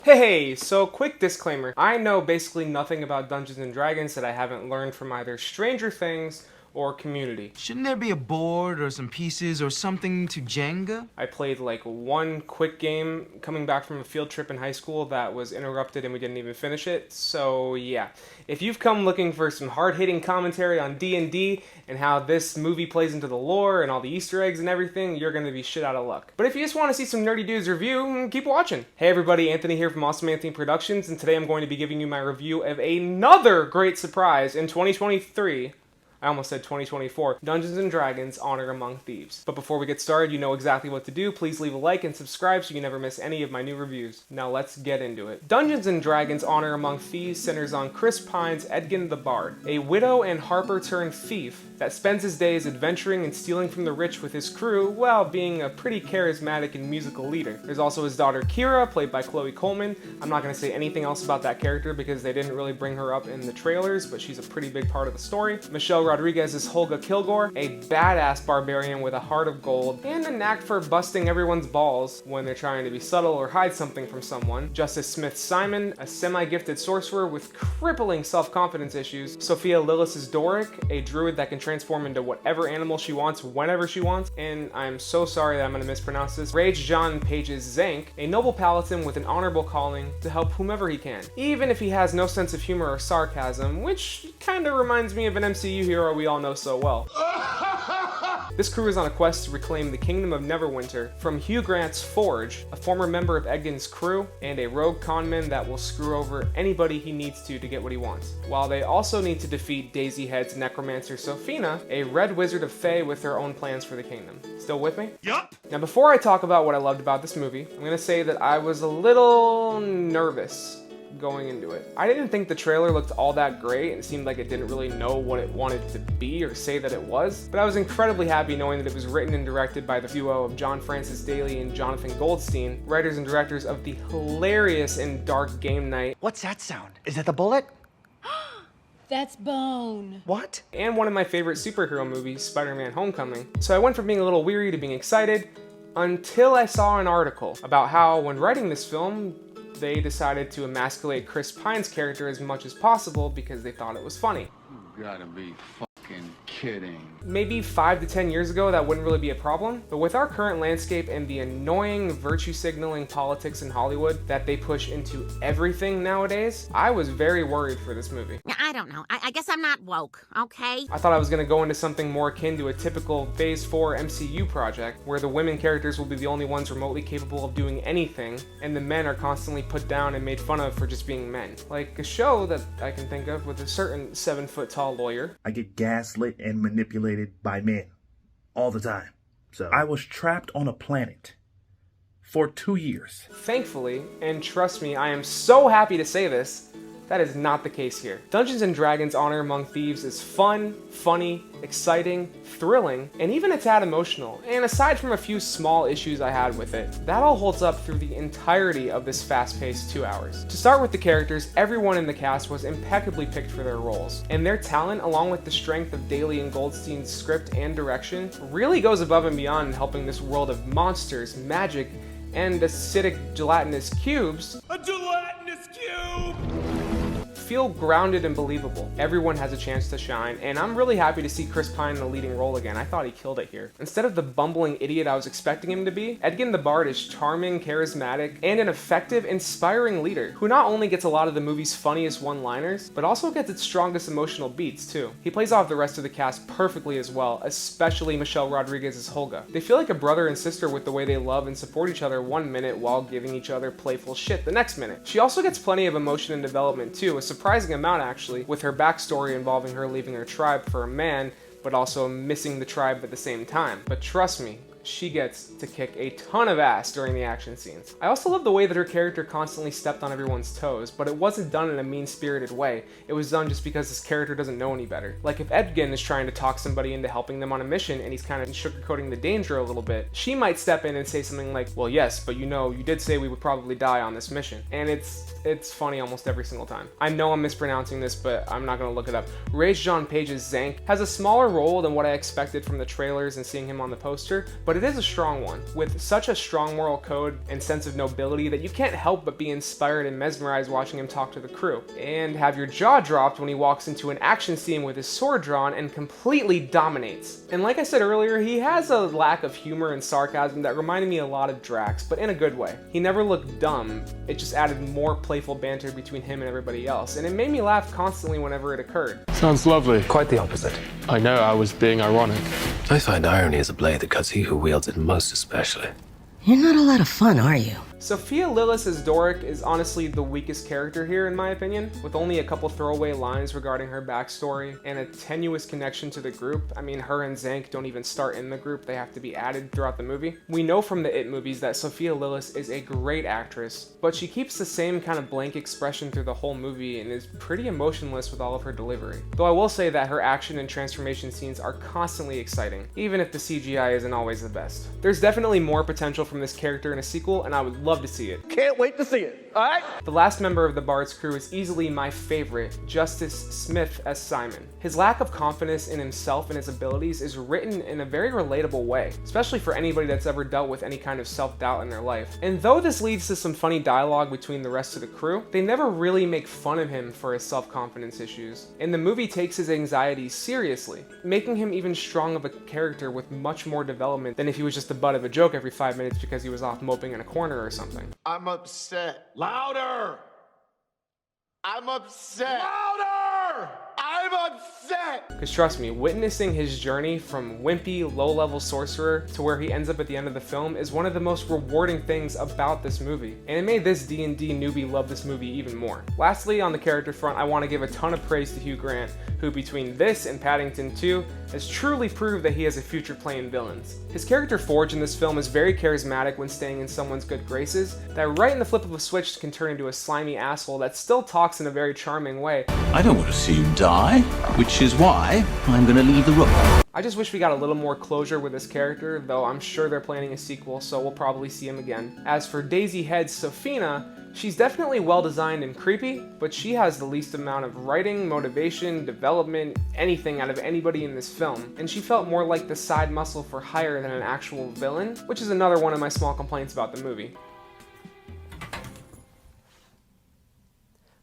Hey, so quick disclaimer. I know basically nothing about Dungeons & Dragons that I haven't learned from either Stranger Things or Community. Shouldn't there be a board or some pieces or something to Jenga? I played like one quick game coming back from a field trip in high school that was interrupted and we didn't even finish it. So yeah, if you've come looking for some hard-hitting commentary on D&D and how this movie plays into the lore and all the Easter eggs and everything, you're gonna be shit out of luck. But if you just want to see some nerdy dudes review, keep watching. Hey everybody, Anthony here from Awesome Anthony Productions, and today I'm going to be giving you my review of another great surprise in 2023. I almost said 2024, Dungeons & Dragons Honor Among Thieves. But before we get started, you know exactly what to do. Please leave a like and subscribe so you never miss any of my new reviews. Now let's get into it. Dungeons & Dragons Honor Among Thieves centers on Chris Pine's Edgin the Bard, a widow and harper-turned-thief that spends his days adventuring and stealing from the rich with his crew while being a pretty charismatic and musical leader. There's also his daughter Kira, played by Chloe Coleman. I'm not going to say anything else about that character because they didn't really bring her up in the trailers, but she's a pretty big part of the story. Michelle Rodriguez is Holga Kilgore, a badass barbarian with a heart of gold and a knack for busting everyone's balls when they're trying to be subtle or hide something from someone. Justice Smith Simon, a semi-gifted sorcerer with crippling self-confidence issues. Sophia Lillis is Doric, a druid that can transform into whatever animal she wants whenever she wants. And I'm so sorry that I'm going to mispronounce this. Rage John Page's Zank, a noble paladin with an honorable calling to help whomever he can, even if he has no sense of humor or sarcasm, which kind of reminds me of an MCU hero we all know so well. This crew is on a quest to reclaim the Kingdom of Neverwinter from Hugh Grant's Forge, a former member of Edgin's crew, and a rogue conman that will screw over anybody he needs to get what he wants. While they also need to defeat Daisy Head's necromancer Sophina, a red wizard of Fae with her own plans for the kingdom. Still with me? Yup. Now before I talk about what I loved about this movie, I'm gonna say that I was a little nervous going into it. I didn't think the trailer looked all that great. It seemed like it didn't really know what it wanted to be or say that it was, but I was incredibly happy knowing that it was written and directed by the duo of John Francis Daly and Jonathan Goldstein, writers and directors of the hilarious and dark Game Night. What's that sound? Is that the bullet? That's bone. What? And one of my favorite superhero movies, Spider-Man Homecoming. So I went from being a little weary to being excited until I saw an article about how when writing this film, they decided to emasculate Chris Pine's character as much as possible because they thought it was funny. You gotta be fucking kidding. Maybe 5 to 10 years ago that wouldn't really be a problem, but with our current landscape and the annoying virtue signaling politics in Hollywood that they push into everything nowadays, I was very worried for this movie. I don't know. I guess I'm not woke, okay? I thought I was going to go into something more akin to a typical Phase 4 MCU project, where the women characters will be the only ones remotely capable of doing anything, and the men are constantly put down and made fun of for just being men. Like a show that I can think of with a certain 7-foot-tall lawyer. I get gaslit and manipulated by men all the time. So I was trapped on a planet for 2 years. Thankfully, and trust me, I am so happy to say this, that is not the case here. Dungeons & Dragons Honor Among Thieves is fun, funny, exciting, thrilling, and even a tad emotional. And aside from a few small issues I had with it, that all holds up through the entirety of this fast-paced 2 hours. To start with the characters, everyone in the cast was impeccably picked for their roles, and their talent, along with the strength of Daly and Goldstein's script and direction, really goes above and beyond in helping this world of monsters, magic, and acidic gelatinous cubes A gelatinous cube! feel grounded and believable. Everyone has a chance to shine, and I'm really happy to see Chris Pine in the leading role again. I thought he killed it here. Instead of the bumbling idiot I was expecting him to be, Edgin the Bard is charming, charismatic, and an effective, inspiring leader who not only gets a lot of the movie's funniest one-liners, but also gets its strongest emotional beats too. He plays off the rest of the cast perfectly as well, especially Michelle Rodriguez as Holga. They feel like a brother and sister with the way they love and support each other one minute while giving each other playful shit the next minute. She also gets plenty of emotion and development too, a surprising amount actually, with her backstory involving her leaving her tribe for a man, but also missing the tribe at the same time. But trust me, she gets to kick a ton of ass during the action scenes. I also love the way that her character constantly stepped on everyone's toes, but it wasn't done in a mean-spirited way. It was done just because this character doesn't know any better. Like if Edgin is trying to talk somebody into helping them on a mission and he's kind of sugarcoating the danger a little bit, she might step in and say something like, well yes, but you know, you did say we would probably die on this mission. And it's funny almost every single time. I know I'm mispronouncing this, but I'm not gonna look it up. Rage John Page's Zank has a smaller role than what I expected from the trailers and seeing him on the poster, but but it is a strong one, with such a strong moral code and sense of nobility that you can't help but be inspired and mesmerized watching him talk to the crew, and have your jaw dropped when he walks into an action scene with his sword drawn and completely dominates. And like I said earlier, he has a lack of humor and sarcasm that reminded me a lot of Drax, but in a good way. He never looked dumb, it just added more playful banter between him and everybody else, and it made me laugh constantly whenever it occurred. Sounds lovely. Quite the opposite. I know, I was being ironic. I find irony is a blade that cuts he who wields it most especially. You're not a lot of fun, are you? Sophia Lillis as Doric is honestly the weakest character here in my opinion, with only a couple throwaway lines regarding her backstory and a tenuous connection to the group. I mean, her and Zank don't even start in the group, they have to be added throughout the movie. We know from the It movies that Sophia Lillis is a great actress, but she keeps the same kind of blank expression through the whole movie and is pretty emotionless with all of her delivery. Though I will say that her action and transformation scenes are constantly exciting, even if the CGI isn't always the best. There's definitely more potential from this character in a sequel, and I would love to see it. Can't wait to see it, alright? The last member of the Bard's crew is easily my favorite, Justice Smith as Simon. His lack of confidence in himself and his abilities is written in a very relatable way, especially for anybody that's ever dealt with any kind of self-doubt in their life. And though this leads to some funny dialogue between the rest of the crew, they never really make fun of him for his self-confidence issues. And the movie takes his anxieties seriously, making him even strong of a character with much more development than if he was just the butt of a joke every 5 minutes because he was off moping in a corner or something. I'm upset. Louder! I'm upset. Louder! I'm upset! Because trust me, witnessing his journey from wimpy, low-level sorcerer to where he ends up at the end of the film is one of the most rewarding things about this movie. And it made this D&D newbie love this movie even more. Lastly, on the character front, I want to give a ton of praise to Hugh Grant, who between this and Paddington 2 has truly proved that he has a future playing villains. His character Forge in this film is very charismatic when staying in someone's good graces, that right in the flip of a switch can turn into a slimy asshole that still talks in a very charming way. I don't want to see you die, which is why I'm gonna leave the room. I just wish we got a little more closure with this character, though I'm sure they're planning a sequel, so we'll probably see him again. As for Daisy Head's Sophina, she's definitely well designed and creepy, but she has the least amount of writing, motivation, development, anything out of anybody in this film, and she felt more like the side muscle for hire than an actual villain, which is another one of my small complaints about the movie.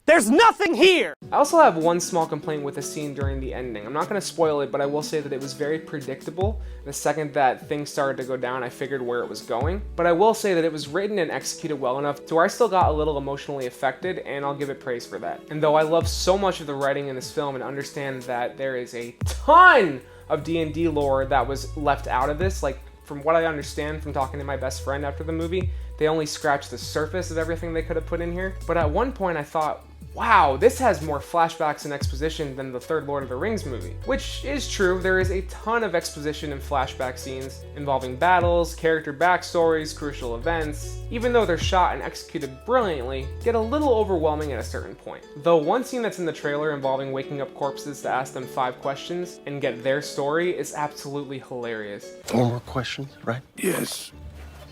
There's nothing here! I also have one small complaint with the scene during the ending. I'm not going to spoil it, but I will say that it was very predictable. The second that things started to go down, I figured where it was going. But I will say that it was written and executed well enough to where I still got a little emotionally affected, and I'll give it praise for that. And though I love so much of the writing in this film and understand that there is a ton of D&D lore that was left out of this, like from what I understand from talking to my best friend after the movie, they only scratched the surface of everything they could have put in here. But at one point I thought, wow, this has more flashbacks and exposition than the third Lord of the Rings movie. Which is true, there is a ton of exposition and flashback scenes involving battles, character backstories, crucial events, even though they're shot and executed brilliantly, get a little overwhelming at a certain point. Though one scene that's in the trailer involving waking up corpses to ask them 5 questions and get their story is absolutely hilarious. 4 more questions, right? Yes.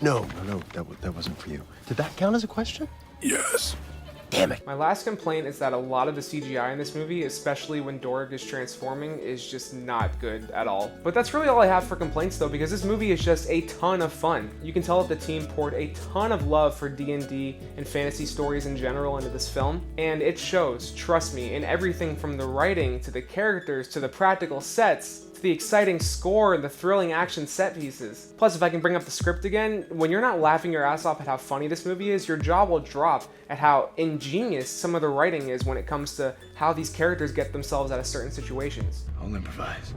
No, that wasn't for you. Did that count as a question? Yes. Damn it. My last complaint is that a lot of the CGI in this movie, especially when Doric is transforming, is just not good at all. But that's really all I have for complaints though, because this movie is just a ton of fun. You can tell that the team poured a ton of love for D&D and fantasy stories in general into this film, and it shows, trust me, in everything from the writing, to the characters, to the practical sets, to the exciting score and the thrilling action set pieces. Plus, if I can bring up the script again, when you're not laughing your ass off at how funny this movie is, your jaw will drop at how ingenious some of the writing is when it comes to how these characters get themselves out of certain situations. I'll improvise.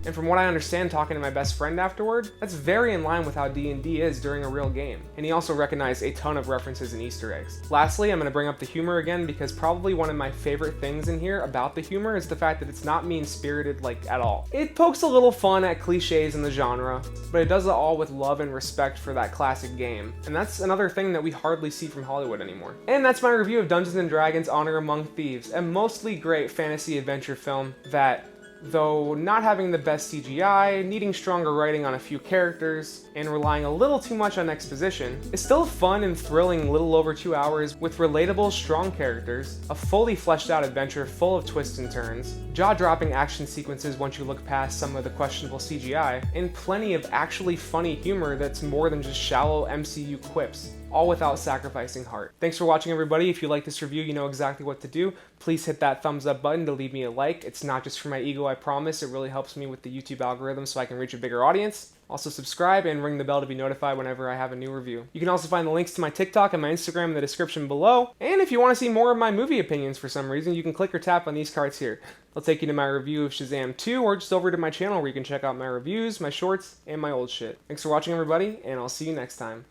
And from what I understand talking to my best friend afterward, that's very in line with how D&D is during a real game. And he also recognized a ton of references and Easter eggs. Lastly, I'm going to bring up the humor again because probably one of my favorite things in here about the humor is the fact that it's not mean-spirited like at all. It pokes a little fun at cliches in the genre, but it does it all with love and respect for that classic game. And that's another thing that we hardly see from Hollywood anymore. And that's my review of Dungeons & Dragons Honor Among Thieves, a mostly great fantasy adventure film that though not having the best CGI, needing stronger writing on a few characters, and relying a little too much on exposition, it's still a fun and thrilling little over 2 hours with relatable, strong characters, a fully fleshed out adventure full of twists and turns, jaw-dropping action sequences once you look past some of the questionable CGI, and plenty of actually funny humor that's more than just shallow MCU quips, all without sacrificing heart. Thanks for watching, everybody. If you like this review, you know exactly what to do. Please hit that thumbs up button to leave me a like. It's not just for my ego, I promise. It really helps me with the YouTube algorithm so I can reach a bigger audience. Also subscribe and ring the bell to be notified whenever I have a new review. You can also find the links to my TikTok and my Instagram in the description below. And if you want to see more of my movie opinions for some reason, you can click or tap on these cards here. They'll take you to my review of Shazam 2 or just over to my channel where you can check out my reviews, my shorts, and my old shit. Thanks for watching, everybody, and I'll see you next time.